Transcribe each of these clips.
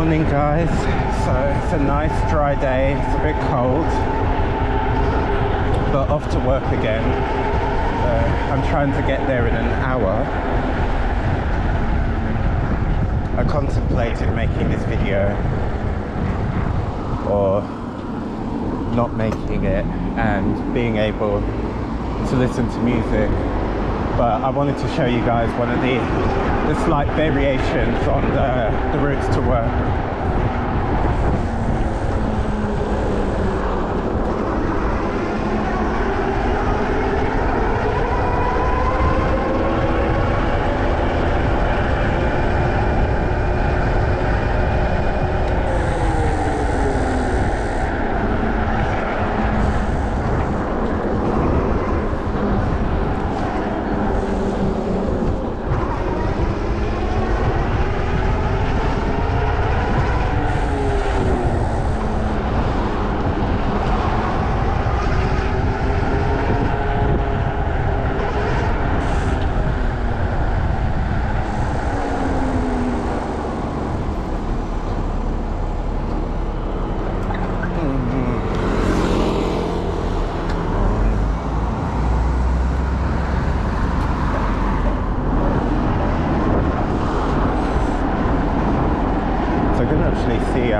Morning guys, so it's a nice dry day, it's a bit cold, but off to work again. I'm trying to get there in an hour. I contemplated making this video or not making it and being able to listen to music, but I wanted to show you guys one of the slight variations on the routes to work.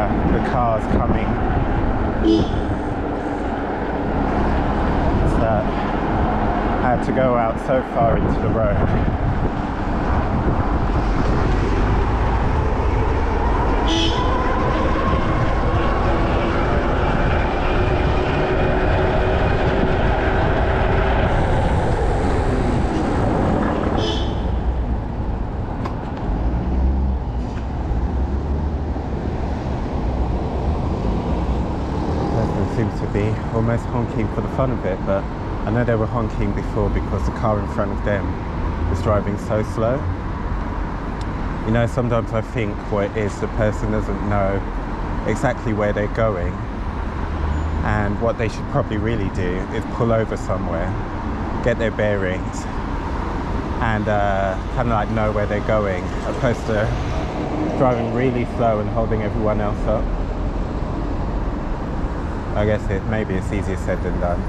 The cars coming. So I had to go out so far into the road. Seems to be almost honking for the fun of it, but I know they were honking before because the car in front of them was driving so slow. You know, sometimes I think what it is, the person doesn't know exactly where they're going, and what they should probably really do is pull over somewhere, get their bearings, and kind of like know where they're going, opposed to driving really slow and holding everyone else up. I guess maybe it's easier said than done.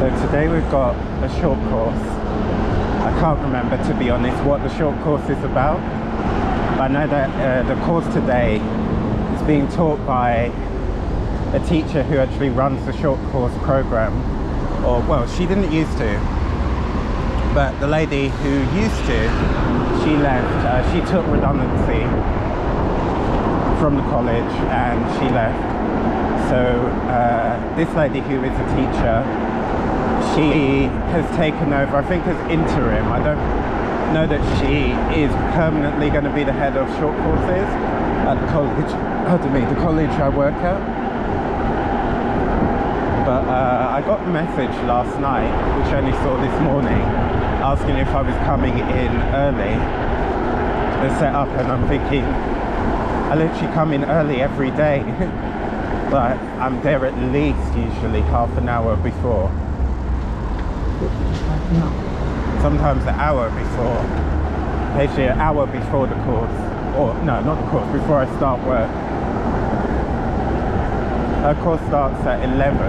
So today we've got a short course. I can't remember, to be honest, what the short course is about. But I know that the course today is being taught by a teacher who actually runs the short course program. Or, well, she didn't used to, but the lady who used to, she left. She took redundancy from the college and she left. So this lady who is a teacher, she has taken over, I think, as interim. I don't know that she is permanently going to be the head of short courses at the college, the college I work at. But I got a message last night, which I only saw this morning, asking if I was coming in early to set up, and I'm thinking, I literally come in early every day, but I'm there at least usually half an hour before. Sometimes an hour before, actually an hour before the course, or no, not the course, before I start work. Her course starts at 11.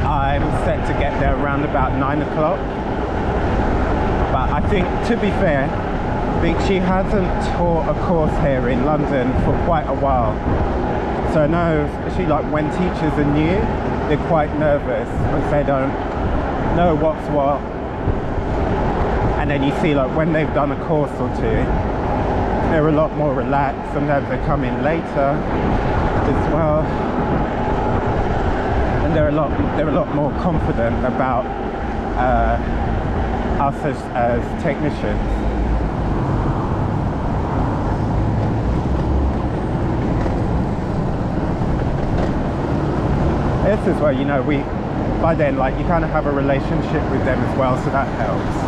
I'm set to get there around about 9 o'clock. But I think, to be fair, I think she hasn't taught a course here in London for quite a while. So I know, especially like when teachers are new, they're quite nervous because they don't know what's what. And then you see, like, when they've done a course or two, they're a lot more relaxed. Sometimes they come in later as well, and they're a lot more confident about us as technicians. This is where, you know, by then, like, you kind of have a relationship with them as well, so that helps.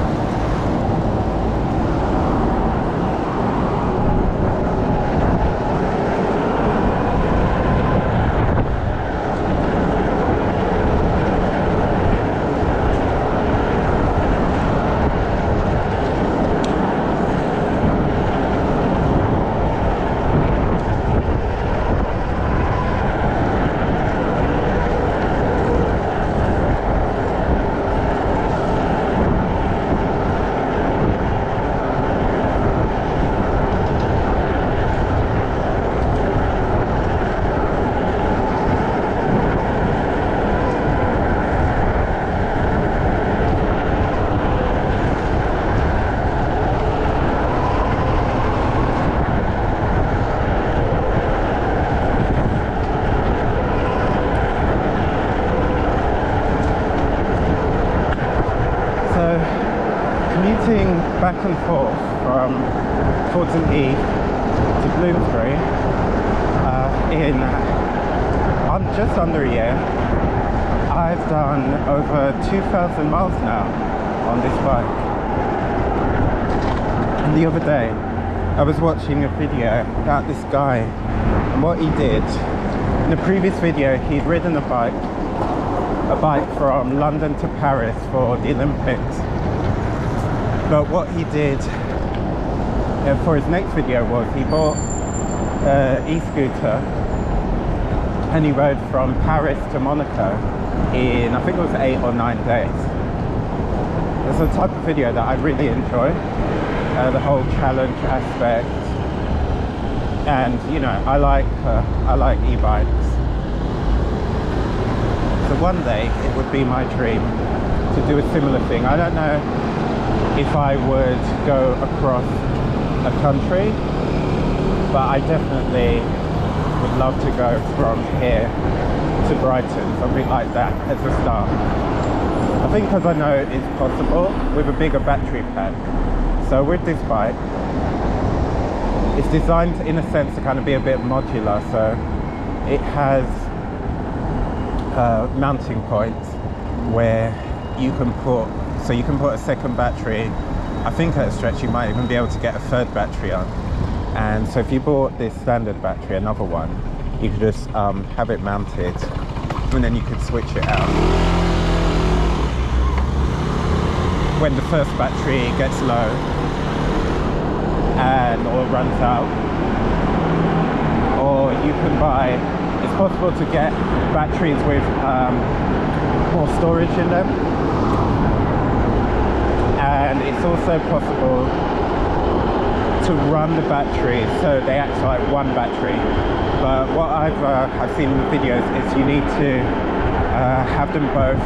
and forth from Taunton Heath to Bloomsbury in just under a year. I've done over 2,000 miles now on this bike. And the other day I was watching a video about this guy, and what he did in the previous video, he'd ridden a bike from London to Paris for the Olympics. But what he did for his next video was he bought an e-scooter and he rode from Paris to Monaco in, I think it was 8 or 9 days. It's a type of video that I really enjoy, the whole challenge aspect, and you know, I like e-bikes. So one day it would be my dream to do a similar thing. I don't know if I would go across a country, but I definitely would love to go from here to Brighton, something like that as a start. I think because I know it's possible with a bigger battery pack. So with this bike, it's designed in a sense to kind of be a bit modular, so it has mounting points where you can put a second battery. I think at a stretch you might even be able to get a third battery on. And so if you bought this standard battery, another one, you could just have it mounted, and then you could switch it out when the first battery gets low or runs out. Or you can buy, it's possible to get batteries with more storage in them, and it's also possible to run the battery so they act like one battery. But what I've seen in the videos is you need to have them both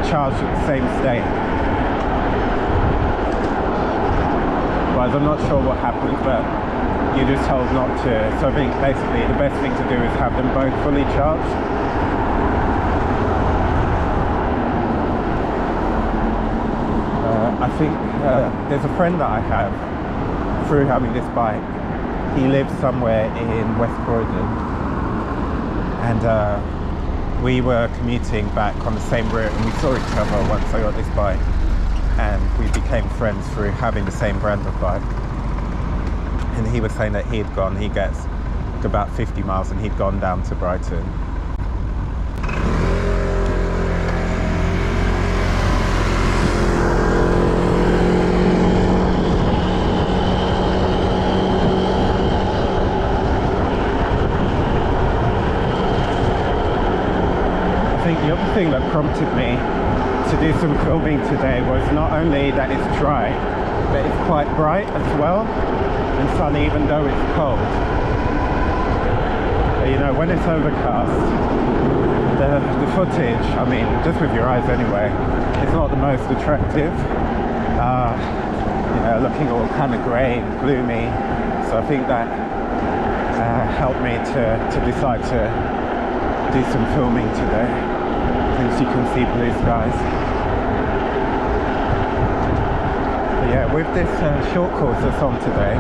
charged at the same state. Whereas I'm not sure what happens, but you're just told not to. So I think basically the best thing to do is have them both fully charged. I think there's a friend that I have through having this bike. He lives somewhere in West Croydon, and we were commuting back on the same route, and we saw each other once I got this bike, and we became friends through having the same brand of bike. And he was saying that he gets about 50 miles and he'd gone down to Brighton. I think the other thing that prompted me to do some filming today was not only that it's dry, but it's quite bright as well and sunny, even though it's cold. But, you know, when it's overcast, the footage, I mean, just with your eyes anyway, it's not the most attractive. You know, looking all kind of grey and gloomy. So I think that helped me to decide to do some filming today, since you can see blue skies. But yeah, with this short course that's on today,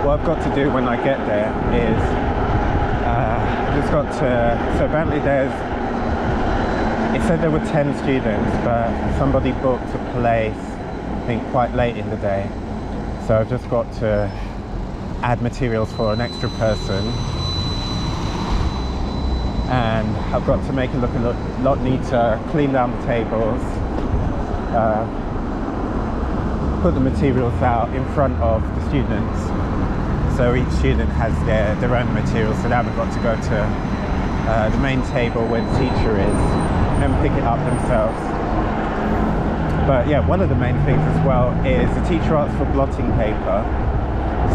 what I've got to do when I get there is I've just got to, so apparently it said there were 10 students, but somebody booked a place, I think quite late in the day. So I've just got to add materials for an extra person. And I've got to make it look a lot neater, clean down the tables, put the materials out in front of the students. So each student has their own materials, so they haven't got to go to the main table where the teacher is and pick it up themselves. But yeah, one of the main things as well is the teacher asks for blotting paper.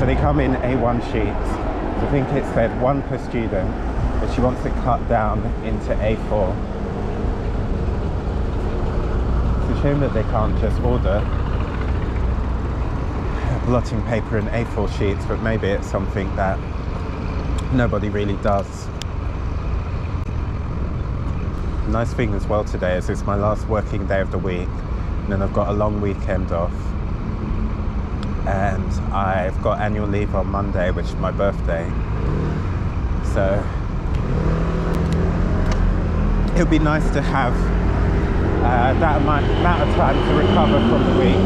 So they come in A1 sheets. So I think it said 1 per student, but she wants it cut down into A4. It's a shame that they can't just order blotting paper in A4 sheets, but maybe it's something that nobody really does. The nice thing as well today is it's my last working day of the week, and then I've got a long weekend off. and I've got annual leave on Monday, which is my birthday. So it would be nice to have that amount of time to recover from the week.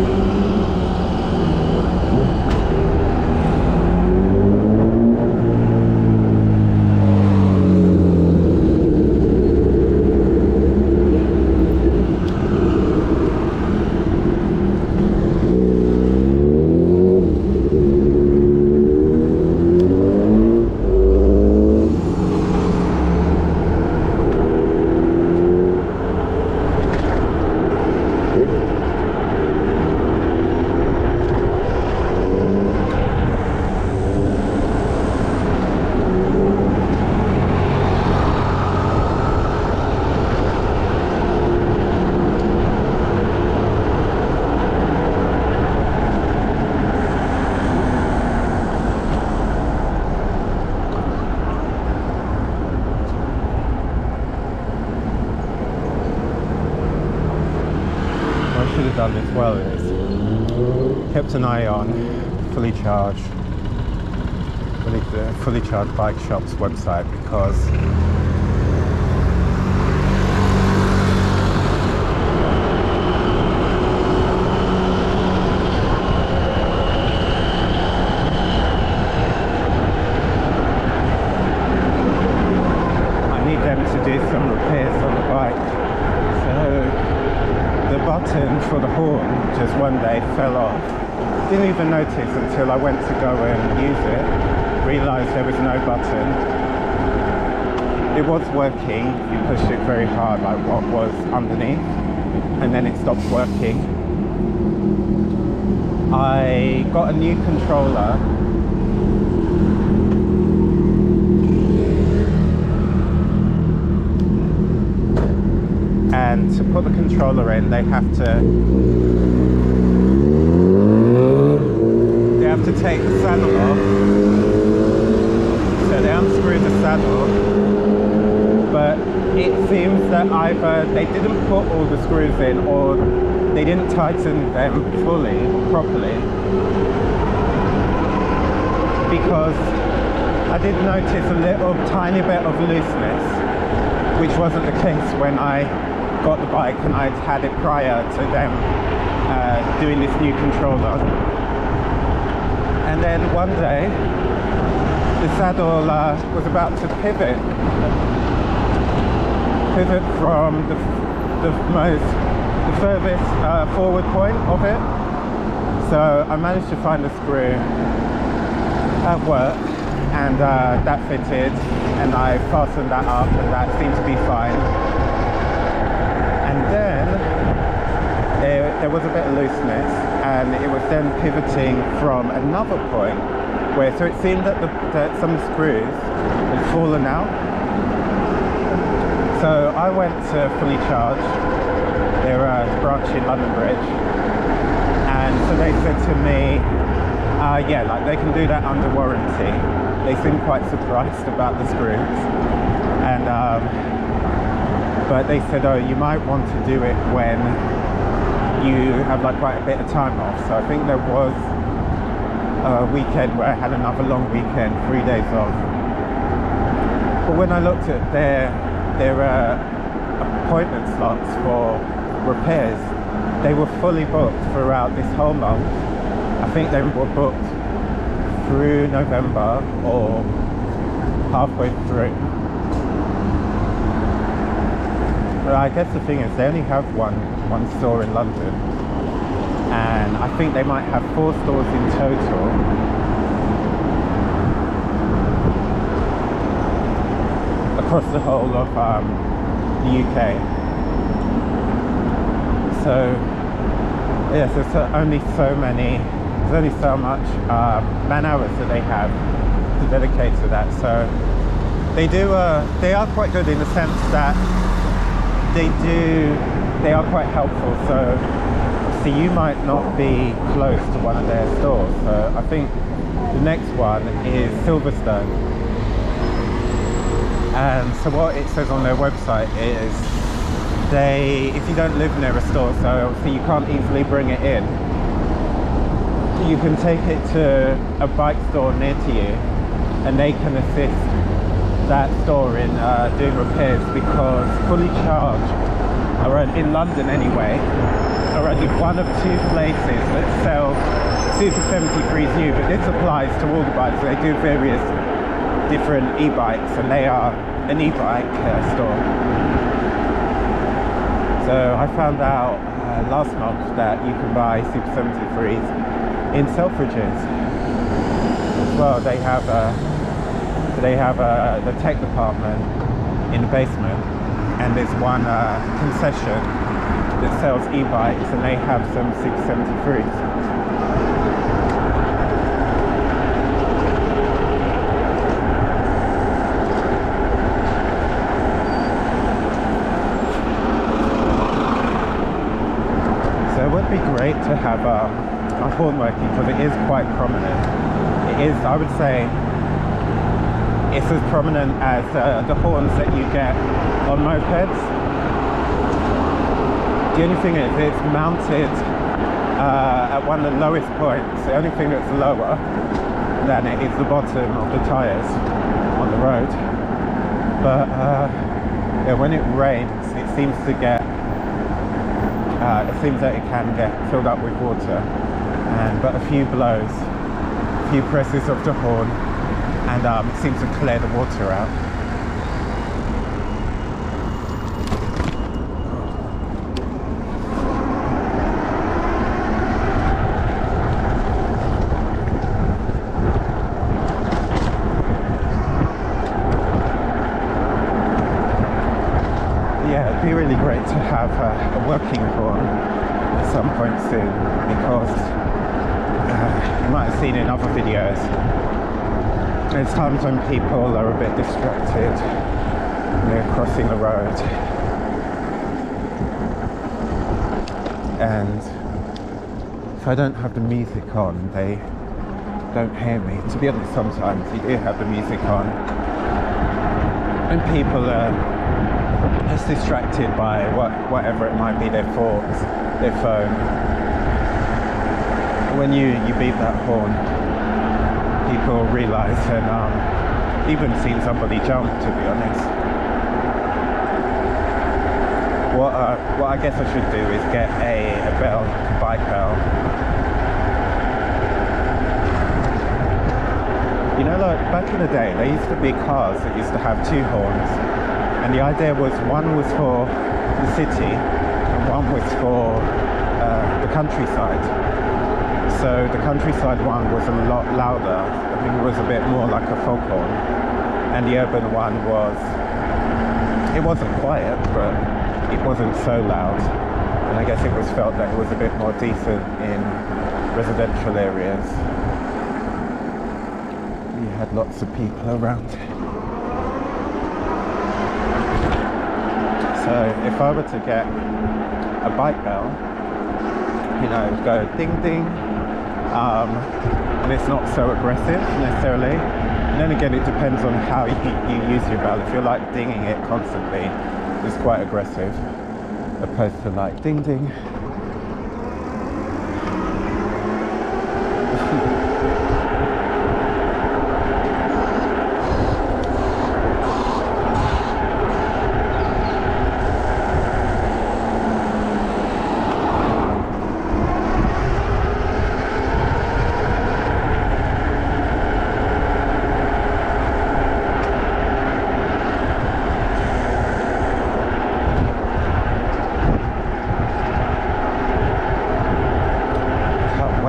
Done as well is kept an eye on fully charged bike shop's website, because I need them to do some repairs on the bike. So the button for the horn just one day fell off. Didn't even notice until I went to go and use it. Realised there was no button. It was working. You pushed it very hard, like what was underneath, and then it stopped working. I got a new controller. And to put the controller in, they have to take the saddle off. So they unscrew the saddle, but it seems that either they didn't put all the screws in, or they didn't tighten them properly, because I did notice a little tiny bit of looseness, which wasn't the case when I got the bike and I'd had it prior to them doing this new controller. And then one day the saddle was about to pivot from the furthest forward point of it. So I managed to find a screw at work, and that fitted, and I fastened that up, and that seemed to be fine. And then there was a bit of looseness, and it was then pivoting from another point where, so it seemed that some screws had fallen out. So I went to Fully Charged, they're a branch in London Bridge, and so they said to me, yeah, like they can do that under warranty. They seemed quite surprised about the screws, and but they said, oh, you might want to do it when you have like quite a bit of time off. So I think there was a weekend where I had another long weekend, 3 days off. But when I looked at their appointment slots for repairs, they were fully booked throughout this whole month. I think they were booked through November or halfway through. But I guess the thing is, they only have one store in London, and I think they might have 4 stores in total. Across the whole of the UK. So yes, there's only so much man hours that they have to dedicate to that. So they are quite good in the sense that they are quite helpful. So you might not be close to one of their stores. So I think the next one is Silverstone. And so what it says on their website is if you don't live near a store, so obviously you can't easily bring it in, you can take it to a bike store near to you, and they can assist that store in doing repairs, because fully charged, in London anyway, are only one of two places that sell Super73s new, but this applies to all the bikes. They do various different e-bikes, and they are an e-bike store. So I found out last month that you can buy Super73s in Selfridges as well. They have the tech department in the basement, and there's one concession that sells e-bikes, and they have some 673s. So it would be great to have a horn working, because it is quite prominent. It is, I would say, it's as prominent as the horns that you get on mopeds. The only thing is, it's mounted at one of the lowest points. The only thing that's lower than it is the bottom of the tyres on the road. But yeah, when it rains, it seems to get, it seems that it can get filled up with water. But a few blows, a few presses of the horn, and it seems to clear the water out. Yeah, it'd be really great to have a working horn at some point soon, because you might have seen in other videos, there's times when people are a bit distracted when they're crossing the road, and if I don't have the music on, they don't hear me. To be honest, sometimes you do have the music on and people are just distracted by whatever it might be, their thoughts, their phone. When you beep that horn, people realise, and even seen somebody jump, to be honest. What I guess I should do is get a bell, a bike bell. You know, like back in the day, there used to be cars that used to have two horns, and the idea was one was for the city and one was for the countryside. So the countryside one was a lot louder. I think it was a bit more like a foghorn, and the urban one was, it wasn't quiet, but it wasn't so loud. And I guess it was felt that it was a bit more decent in residential areas. You had lots of people around. So if I were to get a bike bell, you know, go ding ding, and it's not so aggressive necessarily. And then again, it depends on how you use your bell. If you're like dinging it constantly, it's quite aggressive, opposed to like ding ding.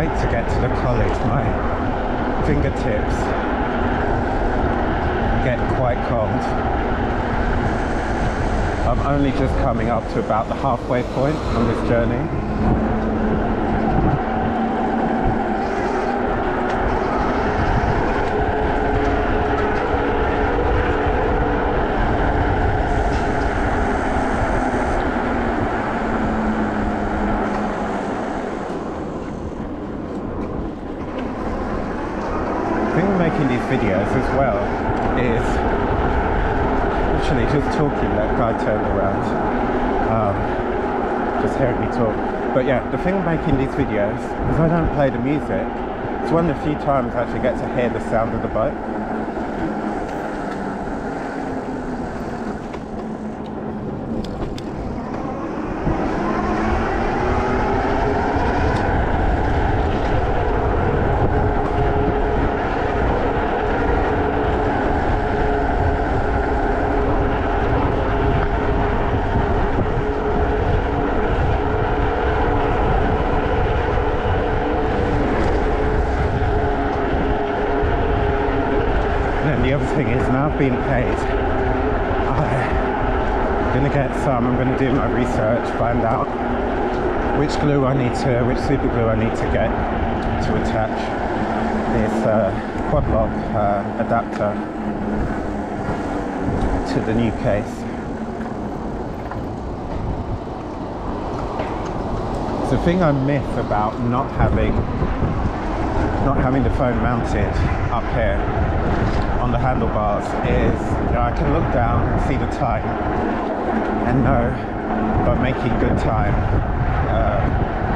To get to the college, my fingertips get quite cold. I'm only just coming up to about the halfway point on this journey. Making these videos as well is literally just talking. That guy turned around, just hearing me talk. But yeah, the thing of making these videos is I don't play the music. It's one of the few times I actually get to hear the sound of the bike. The other thing is, now I've been paid, I'm going to get some, I'm going to do my research, find out which glue I need to, which super glue I need to get to attach this quad lock adapter to the new case. It's the thing I miss about not having the phone mounted up here on the handlebars is, you know, I can look down and see the time and know if I'm making good time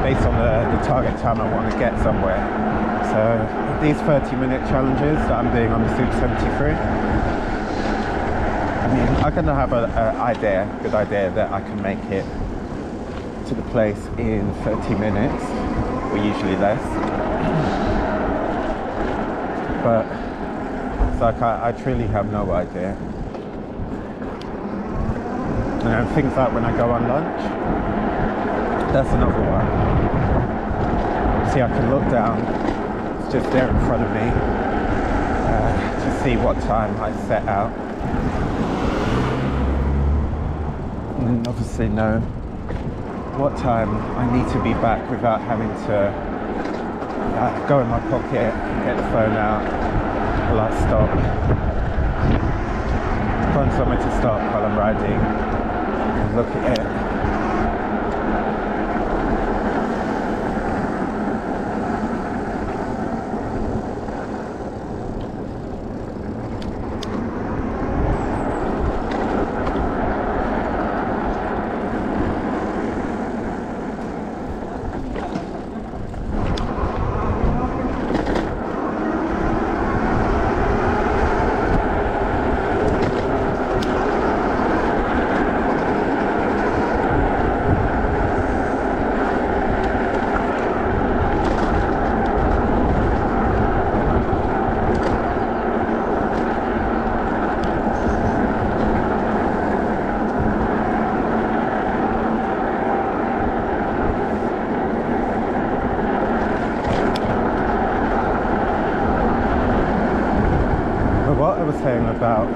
based on the target time I want to get somewhere. So these 30-minute challenges that I'm doing on the Super73, I mean, I'm going to have a good idea that I can make it to the place in 30 minutes, or usually less. But it's like I truly have no idea. And then things like when I go on lunch, that's another one. See, I can look down, it's just there in front of me, to see what time I set out. And then obviously know what time I need to be back without having to go in my pocket, get the phone out, or like stop, find somewhere to stop while I'm riding and look at it. About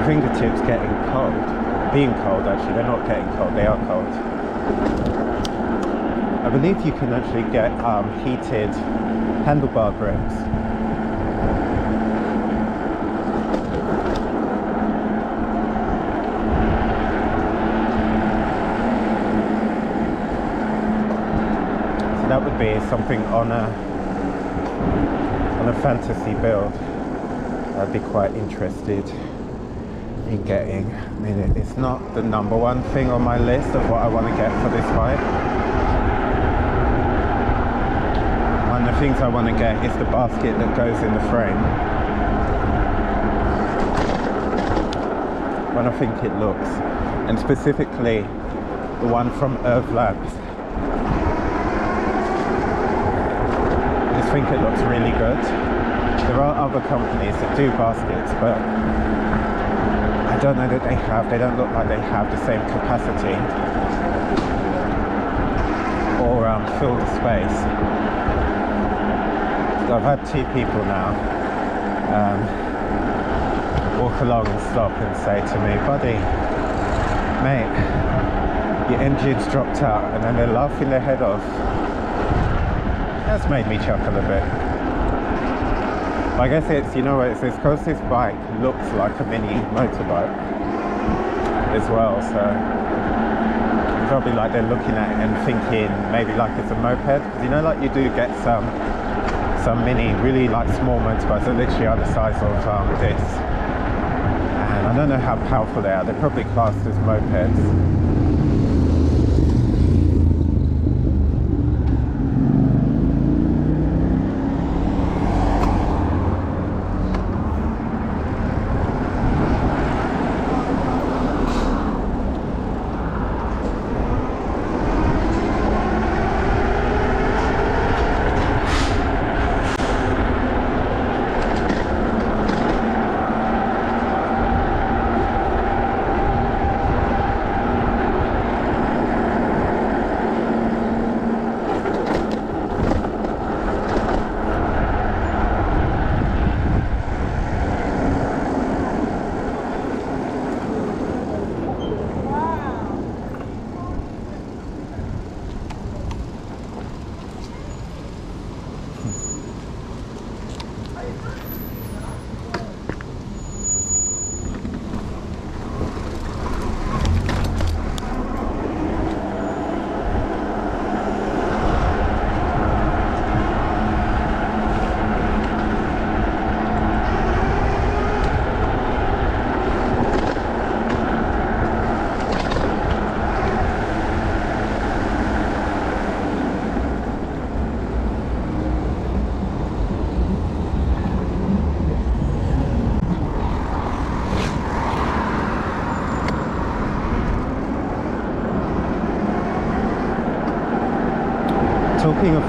fingertips getting cold, being cold actually, they're not getting cold, they are cold. I believe you can actually get heated handlebar grips. So that would be something on a fantasy build I'd be quite interested in getting. I mean, it's not the number one thing on my list of what I want to get for this bike. One of the things I want to get is the basket that goes in the frame. When I think it looks, and specifically the one from Earth Labs. I just think it looks really good. There are other companies that do baskets, but I don't know that they don't look like they have the same capacity or fill the space. So I've had two people now walk along and stop and say to me, buddy, mate, your engine's dropped out, and then they're laughing their head off. That's made me chuckle a bit. I guess it's, you know what it is, because this bike looks like a mini motorbike as well, so probably like they're looking at it and thinking maybe like it's a moped, because you know, like you do get some mini, really like small motorbikes that literally are the size of this, and I don't know how powerful they are. They're probably classed as mopeds.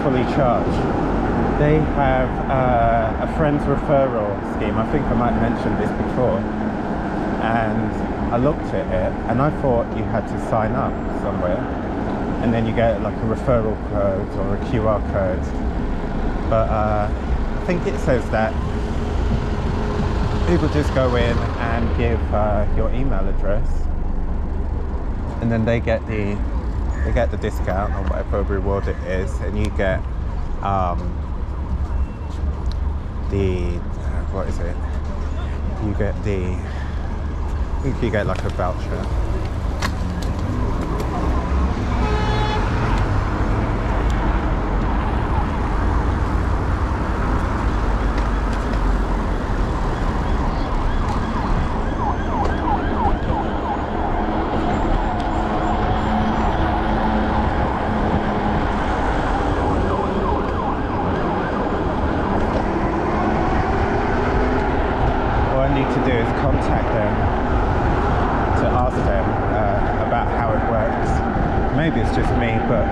fully charged. They have a friend's referral scheme. I think I might have mentioned this before. And I looked at it and I thought you had to sign up somewhere and then you get like a referral code or a QR code. But I think it says that people just go in and give your email address, and then they get the discount or whatever reward it is, and you get what is it? You get I think you get like a voucher. Maybe it's just me, but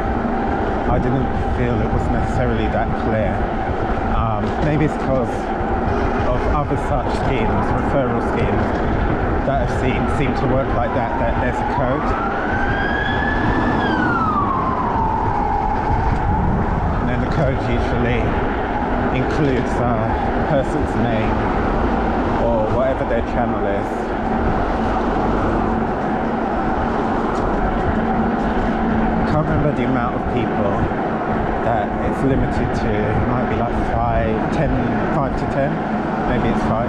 I didn't feel it was necessarily that clear. Maybe it's because of other such schemes, referral schemes, that I've seem to work like that there's a code. And then the code usually includes a person's name or whatever their channel is. I can't remember the amount of people that it's limited to. It might be like 5 to 10, maybe it's 5.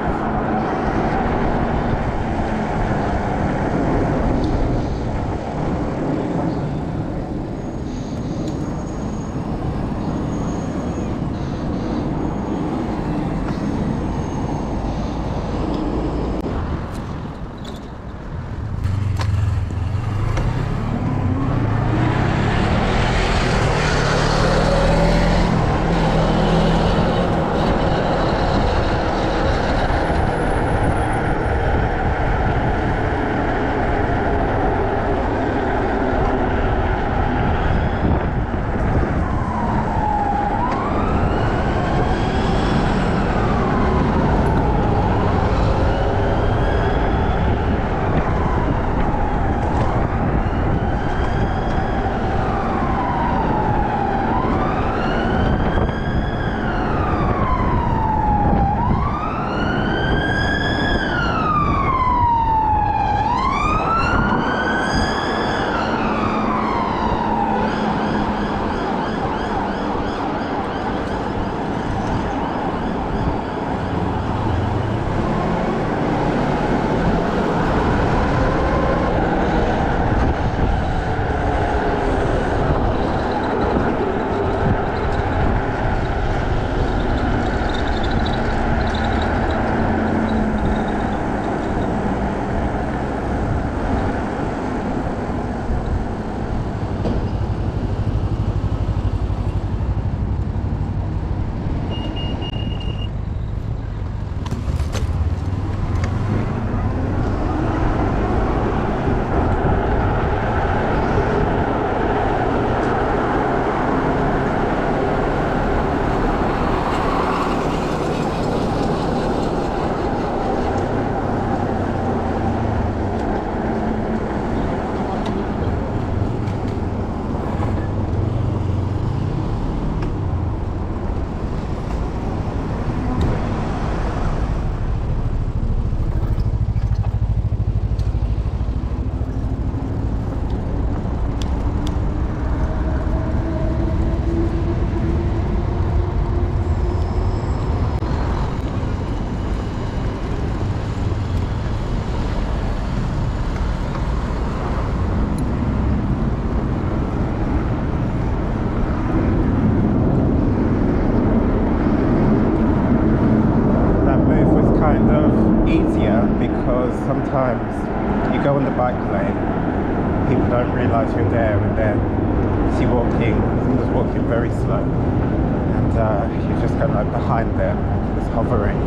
Sometimes you go on the bike lane, people don't realise you're there, and then see someone's walking very slow, and you're just kind of like behind them, just hovering.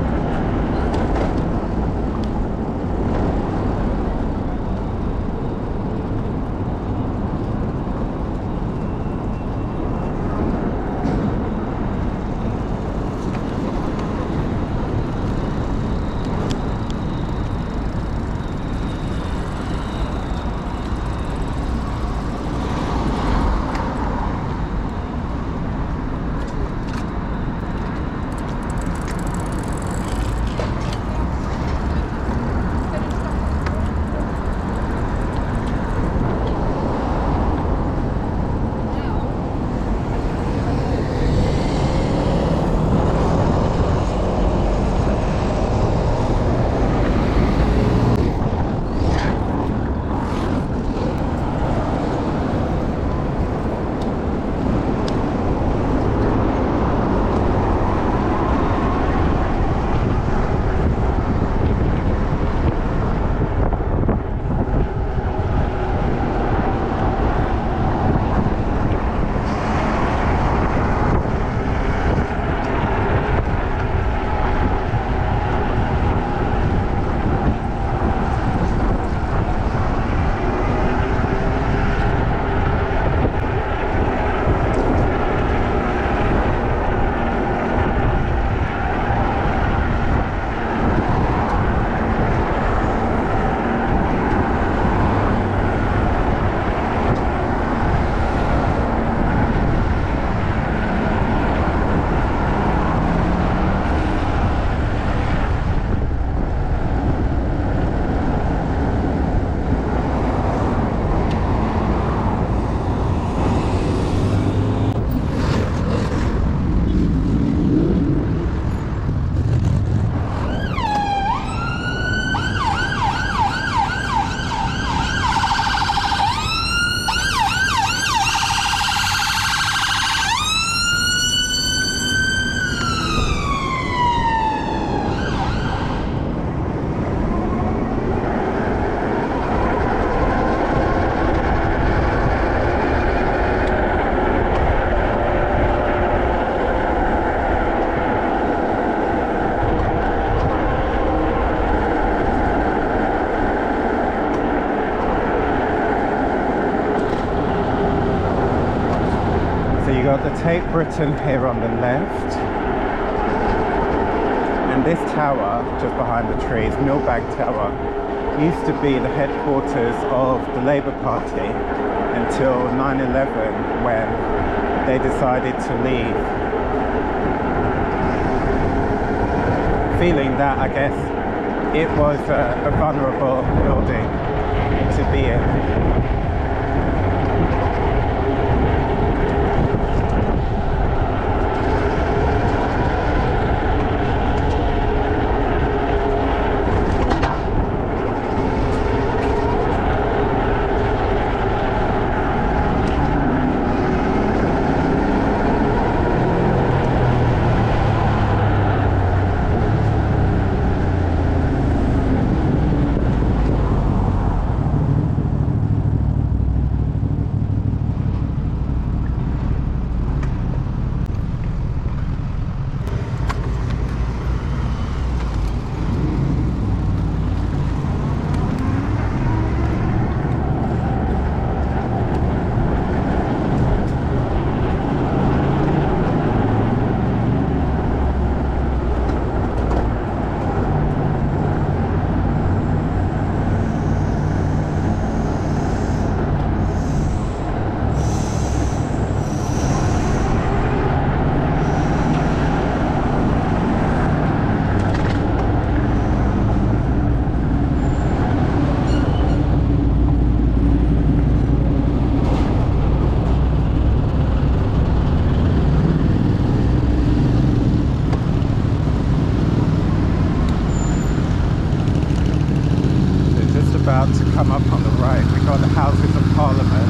got the Tate Britain here on the left, and this tower just behind the trees, Millbank Tower, used to be the headquarters of the Labour Party until 9/11, when they decided to leave, feeling that, I guess, it was a vulnerable building to be in. About to come up on the right, we got the Houses of Parliament.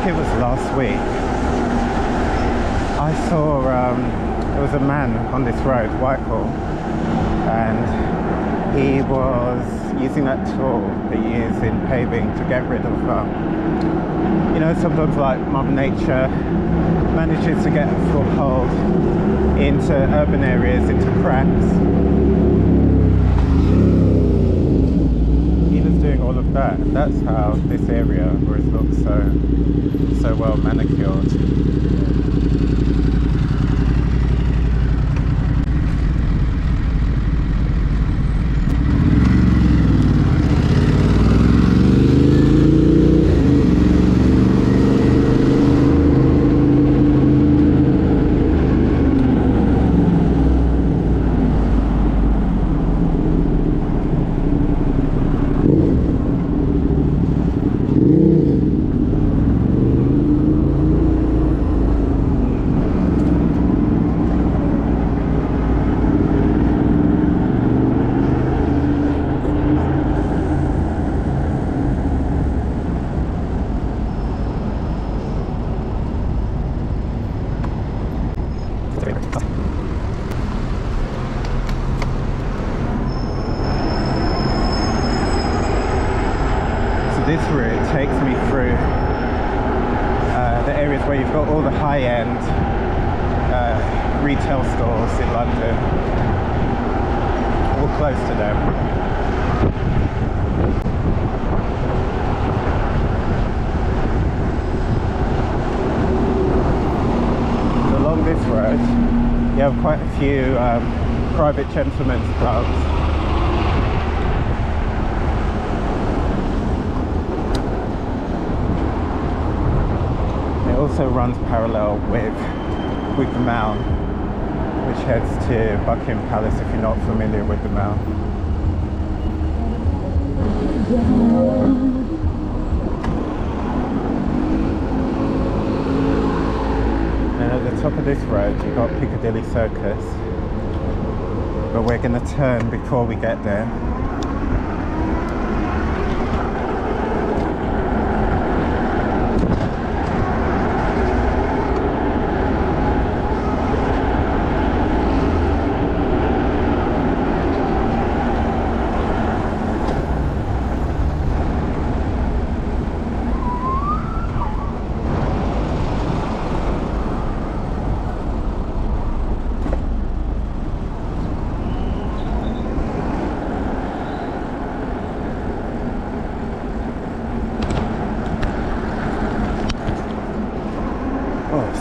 It was last week. I saw there was a man on this road, Whitehall, and he was using that tool that you use in paving to get rid of you know, sometimes like Mother Nature manages to get a foothold into urban areas, into cracks. He was doing all of that. That's how this area always looks so well manicured. is where you've got all the high-end retail stores in London, all close to them. Along this road, you have quite a few private gentlemen's clubs. It also runs parallel with the Mall, which heads to Buckingham Palace if you're not familiar with the Mall. And at the top of this road you've got Piccadilly Circus, but we're going to turn before we get there.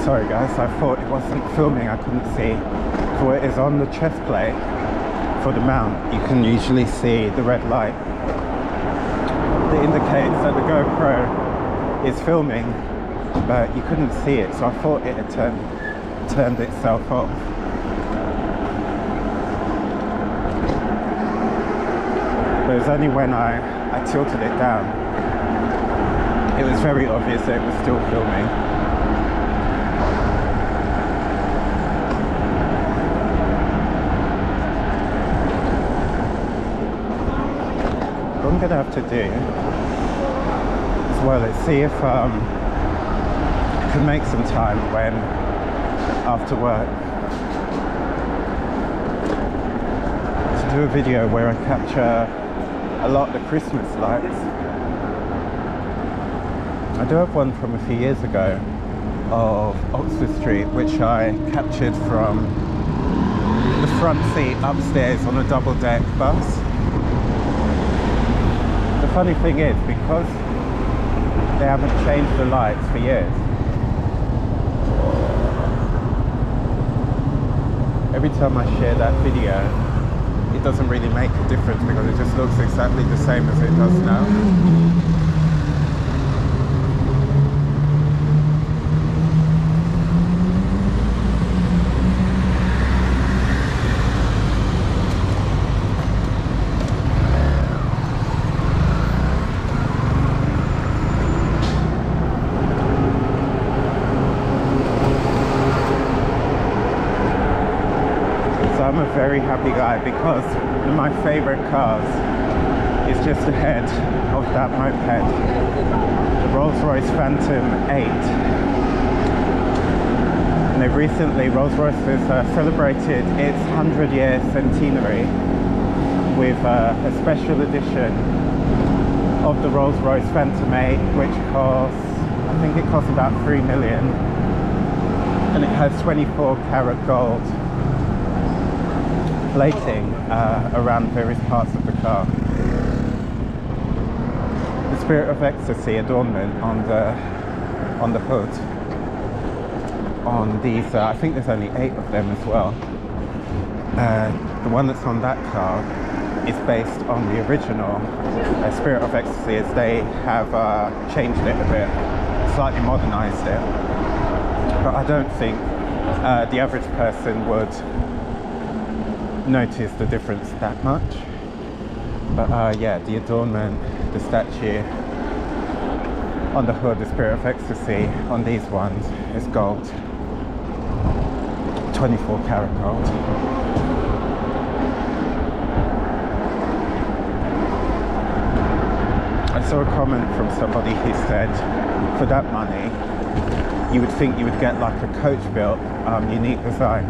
Sorry guys, I thought it wasn't filming, I couldn't see. So it is on the chest plate for the mount. You can usually see the red light that indicates that the GoPro is filming, but you couldn't see it, so I thought it had turned itself off. But it was only when I tilted it down, it was very obvious that it was still filming. What I'm going to have to do as well is see if I can make some time when after work to do a video where I capture a lot of the Christmas lights. I do have one from a few years ago of Oxford Street, which I captured from the front seat upstairs on a double-deck bus. The funny thing is, because they haven't changed the lights for years, every time I share that video, it doesn't really make a difference because it just looks exactly the same as it does now. I'm a very happy guy because one of my favourite cars is just ahead of that moped, the Rolls-Royce Phantom 8. And they've recently, Rolls-Royce has celebrated its 100-year centenary with a special edition of the Rolls-Royce Phantom 8, which costs, I think it costs about £3 million, and it has 24 karat gold plating around various parts of the car. The Spirit of Ecstasy adornment on the hood on these, I think there's only 8 of them as well. The one that's on that car is based on the original Spirit of Ecstasy, as they have changed it a bit, slightly modernised it. But I don't think the average person would notice the difference that much. But yeah, the adornment, the statue on the hood, the Spirit of Ecstasy on these ones is gold, 24 karat gold. I saw a comment from somebody who said for that money you would think you would get like a coach built unique design.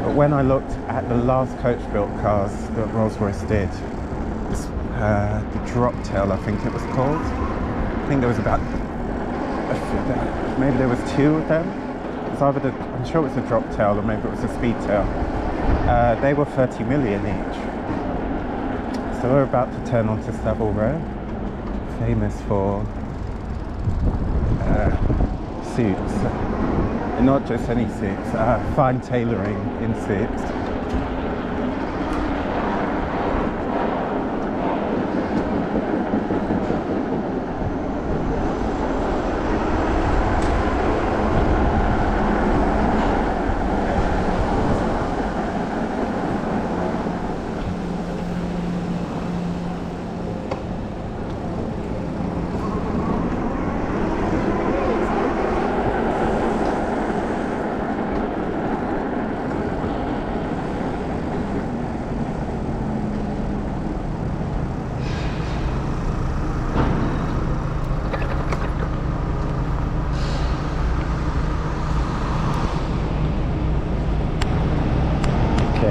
But when I looked at the last coach-built cars that Rolls-Royce did, the drop tail, I think it was called. I think there was about maybe there was two of them. It's either I'm sure it was a drop tail or maybe it was a speed tail. They were 30 million each. So we're about to turn onto Savile Row, famous for suits, and not just any suits, fine tailoring in suits.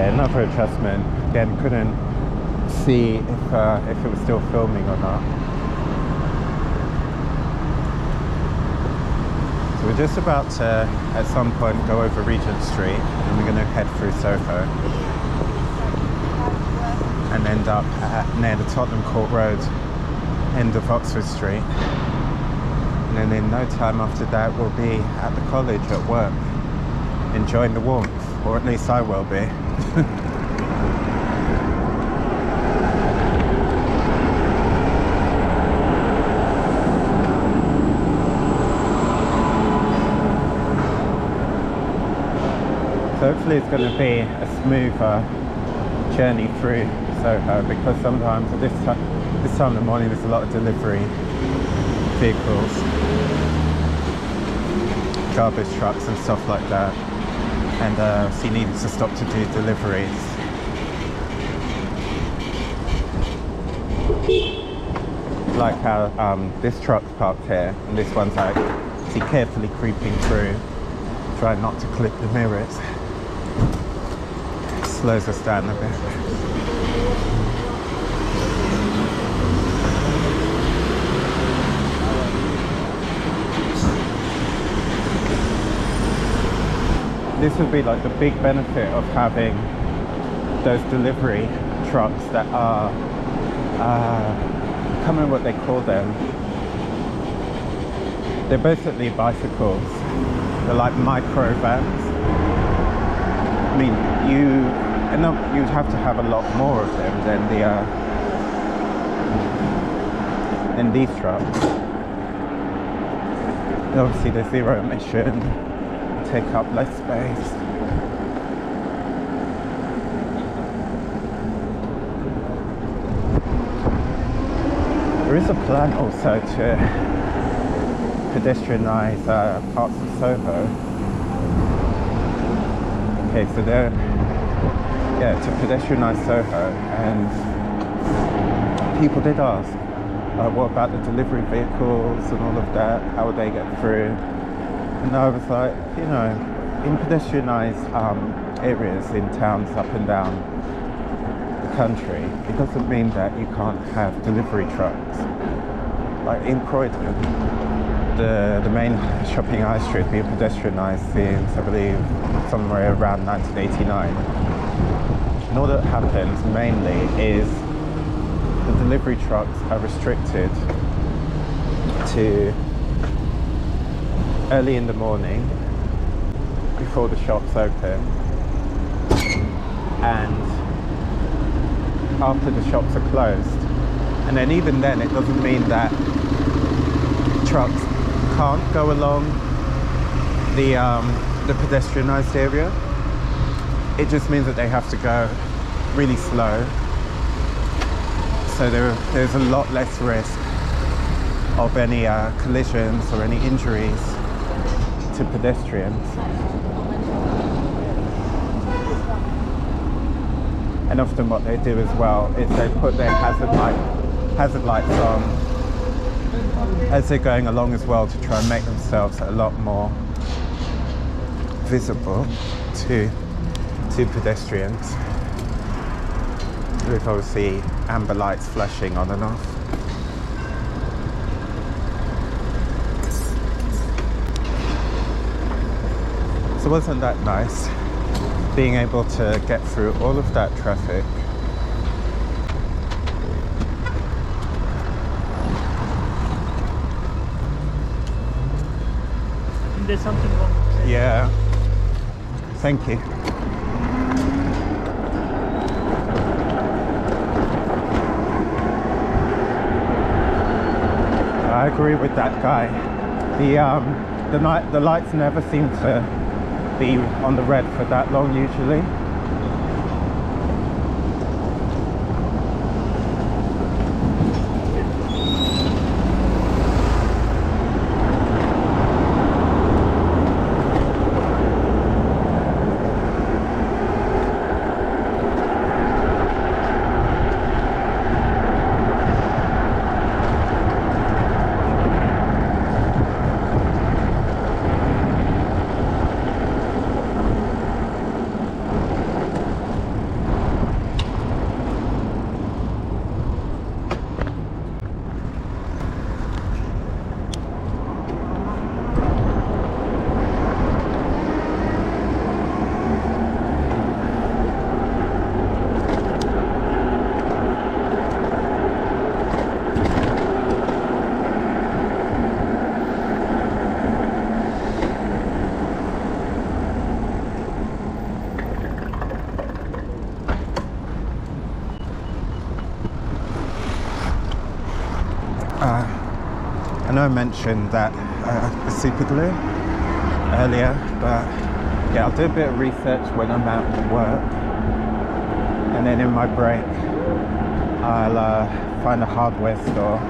Another adjustment. Again, couldn't see if it was still filming or not. So we're just about to, at some point, go over Regent Street, and we're going to head through Soho and end up near the Tottenham Court Road, end of Oxford Street. And then in no time after that, we'll be at the college at work, enjoying the warmth, or at least I will be. So hopefully it's going to be a smoother journey through Soho, because sometimes at this time of the morning there's a lot of delivery vehicles, garbage trucks and stuff like that, and so you need to stop to do deliveries. Like how this truck's parked here and this one's like, see, carefully creeping through, trying not to clip the mirrors. Slows us down a bit. This would be like the big benefit of having those delivery trucks that are, I can't remember what they call them. They're basically bicycles. They're like micro vans. I mean, you'd have to have a lot more of them than these trucks. And obviously they're zero emission, take up less space. There is a plan also to pedestrianise parts of Soho. Okay, so they're, to pedestrianise Soho, and people did ask, what about the delivery vehicles and all of that, how would they get through? And I was like, you know, in pedestrianised areas in towns up and down the country, it doesn't mean that you can't have delivery trucks. Like in Croydon, the main shopping high street being pedestrianised since, I believe, somewhere around 1989. And all that happens mainly is the delivery trucks are restricted to early in the morning before the shops open, and after the shops are closed. And then even then, it doesn't mean that trucks can't go along the pedestrianised area. It just means that they have to go really slow, so there's a lot less risk of any collisions or any injuries to pedestrians. And often what they do as well is they put their hazard lights on as they're going along as well, to try and make themselves a lot more visible to pedestrians, with obviously amber lights flashing on and off. So wasn't that nice being able to get through all of that traffic? There's something wrong. Yeah. Thank you. I agree with that guy. The lights never seem to be on the red for that long usually. I know I mentioned that the super glue earlier, but yeah, I'll do a bit of research when I'm out at work, and then in my break I'll find a hardware store,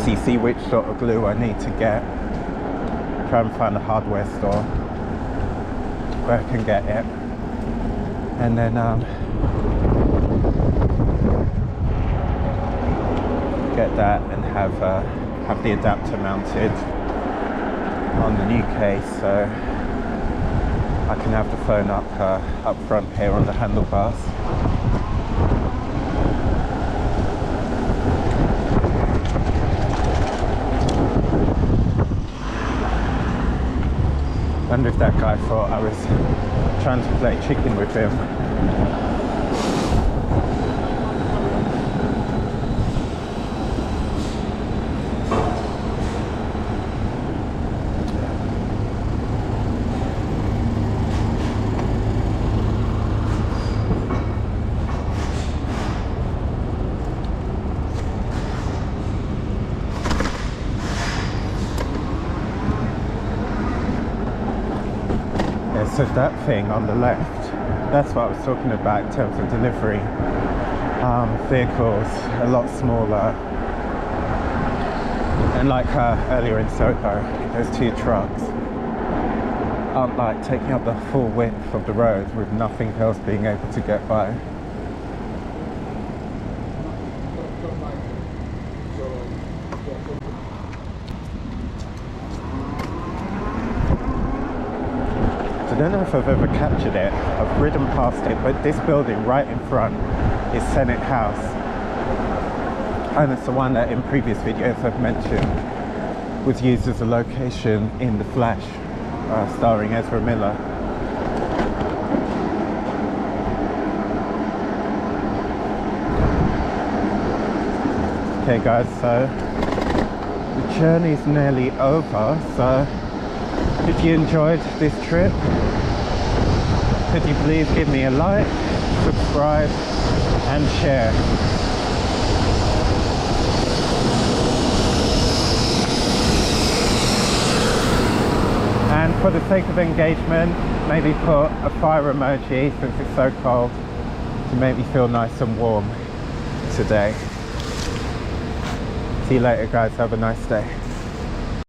to see which sort of glue I need to get, try and find a hardware store where I can get it, and then get that and have the adapter mounted on the new case, so I can have the phone up front here on the handlebars. I wonder if that guy thought I was trying to play chicken with him. So that thing on the left, that's what I was talking about in terms of delivery. Vehicles a lot smaller, and like earlier in Soho, those two trucks aren't like taking up the full width of the road with nothing else being able to get by. I don't know if I've ever captured it. I've ridden past it, but this building right in front is Senate House, and it's the one that in previous videos I've mentioned was used as a location in The Flash, starring Ezra Miller. Okay guys, so the journey's nearly over, so if you enjoyed this trip, could you please give me a like, subscribe and share. And for the sake of engagement, maybe put a fire emoji since it's so cold to make me feel nice and warm today. See you later guys, have a nice day.